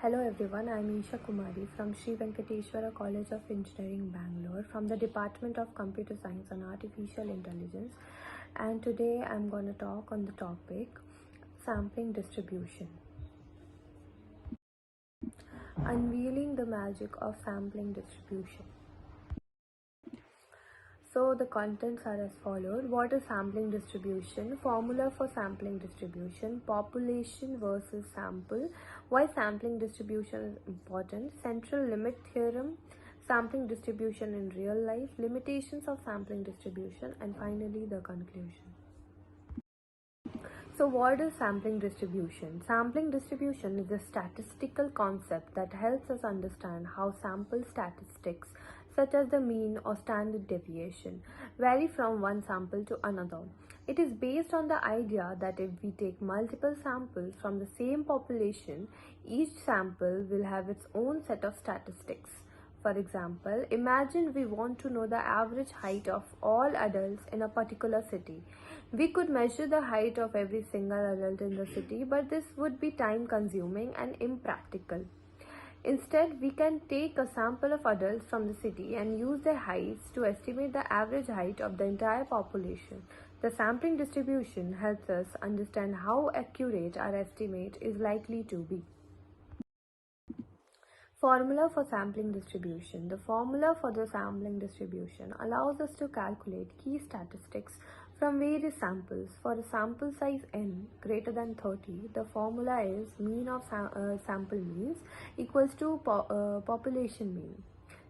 Hello everyone, I am Isha Kumari from Sri Venkateswara College of Engineering, Bangalore, from the Department of Computer Science and Artificial Intelligence, and today I am going to talk on the topic sampling distribution. Unveiling the magic of sampling distribution. So the contents are as followed. What is sampling distribution? Formula for sampling distribution. Population versus sample. Why sampling distribution is important. Central limit theorem. Sampling distribution in real life. Limitations of sampling distribution. And finally the conclusion. So what is sampling distribution? Sampling distribution is a statistical concept that helps us understand how sample statistics such as the mean or standard deviation vary from one sample to another. It is based on the idea that if we take multiple samples from the same population, each sample will have its own set of statistics. For example, imagine we want to know the average height of all adults in a particular city. We could measure the height of every single adult in the city, but this would be time consuming and impractical. Instead, we can take a sample of adults from the city and use their heights to estimate the average height of the entire population. The sampling distribution helps us understand how accurate our estimate is likely to be. Formula for sampling distribution. The formula for the sampling distribution allows us to calculate key statistics from various samples. For a sample size n greater than 30, the formula is mean of sample means equals to population mean.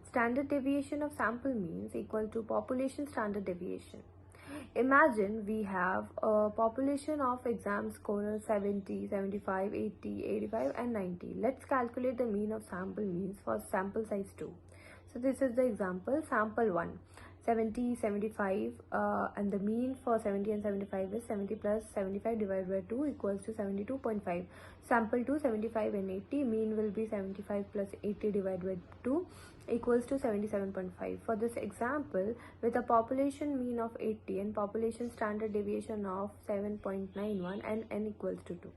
Standard deviation of sample means equal to population standard deviation. Imagine we have a population of exam scorers 70, 75, 80, 85 and 90. Let's calculate the mean of sample means for sample size 2. So this is the example, sample 1. 70, 75 and the mean for 70 and 75 is 70 plus 75 divided by 2 equals to 72.5. Sample 2, 75 and 80, mean will be 75 plus 80 divided by 2 equals to 77.5. For this example, with a population mean of 80 and population standard deviation of 7.91 and n equals to 2.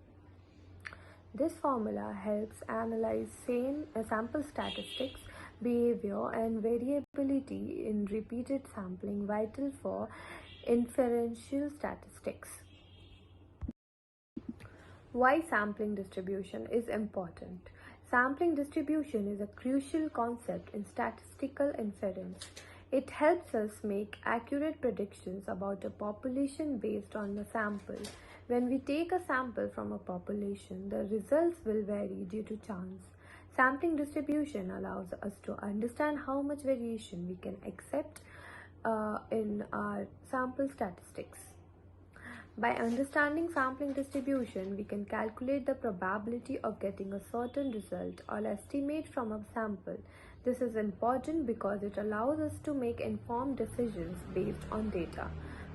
This formula helps analyze sample statistics, behavior and variability in repeated sampling, vital for inferential statistics. Why sampling distribution is important? Sampling distribution is a crucial concept in statistical inference. It helps us make accurate predictions about a population based on the sample. When we take a sample from a population, the results will vary due to chance. Sampling distribution allows us to understand how much variation we can accept in our sample statistics. By understanding sampling distribution, we can calculate the probability of getting a certain result or estimate from a sample. This is important because it allows us to make informed decisions based on data.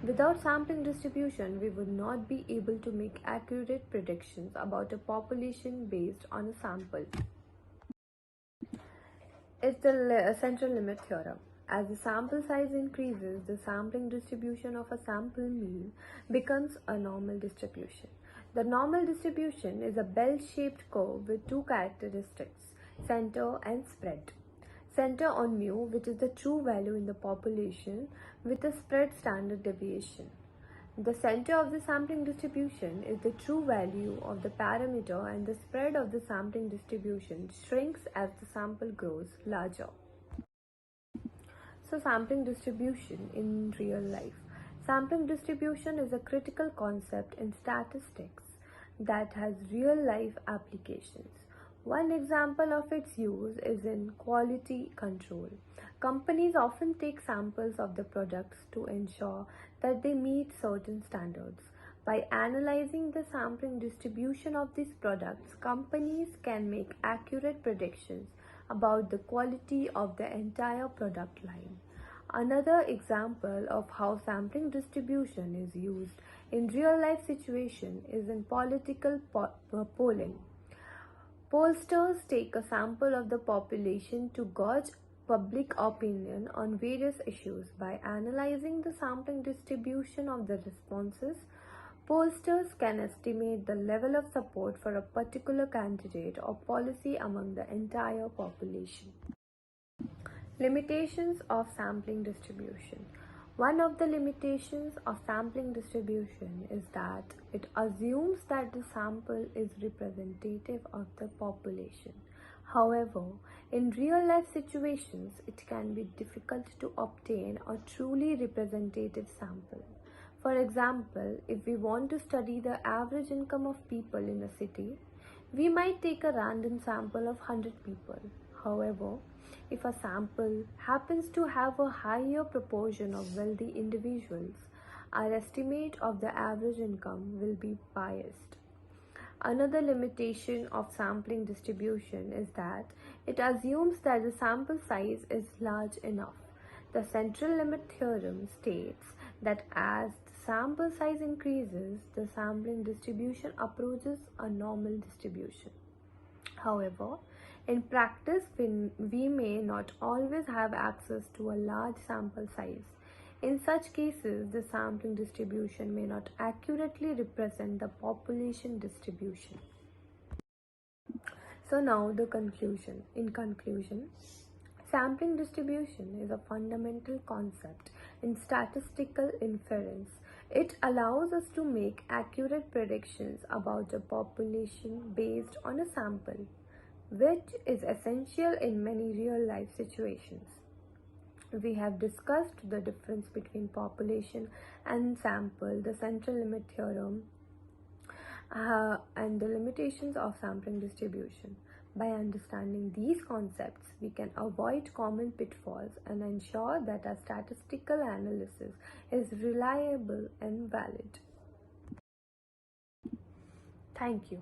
Without sampling distribution, we would not be able to make accurate predictions about a population based on a sample. It's the central limit theorem. As the sample size increases, the sampling distribution of a sample mean becomes a normal distribution. The normal distribution is a bell-shaped curve with two characteristics, center and spread. Center on mu, which is the true value in the population, with a spread standard deviation. The center of the sampling distribution is the true value of the parameter, and the spread of the sampling distribution shrinks as the sample grows larger. So sampling distribution in real life. Sampling distribution is a critical concept in statistics that has real life applications. One example of its use is in quality control. Companies often take samples of the products to ensure that they meet certain standards. By analyzing the sampling distribution of these products, companies can make accurate predictions about the quality of the entire product line. Another example of how sampling distribution is used in real life situation is in political polling. Pollsters take a sample of the population to gauge public opinion on various issues. By analyzing the sampling distribution of the responses, Pollsters can estimate the level of support for a particular candidate or policy among the entire population. Limitations of sampling distribution. One of the limitations of sampling distribution is that it assumes that the sample is representative of the population. However, in real life situations, it can be difficult to obtain a truly representative sample. For example, if we want to study the average income of people in a city, we might take a random sample of 100 people. However, if a sample happens to have a higher proportion of wealthy individuals, our estimate of the average income will be biased. Another limitation of sampling distribution is that it assumes that the sample size is large enough. The central limit theorem states that as the sample size increases, the sampling distribution approaches a normal distribution. However, in practice, we may not always have access to a large sample size. In such cases, the sampling distribution may not accurately represent the population distribution. So now the conclusion. In conclusion, sampling distribution is a fundamental concept in statistical inference. It allows us to make accurate predictions about a population based on a sample, which is essential in many real-life situations. We have discussed the difference between population and sample, the central limit theorem, and the limitations of sampling distribution. By understanding these concepts, we can avoid common pitfalls and ensure that our statistical analysis is reliable and valid. Thank you.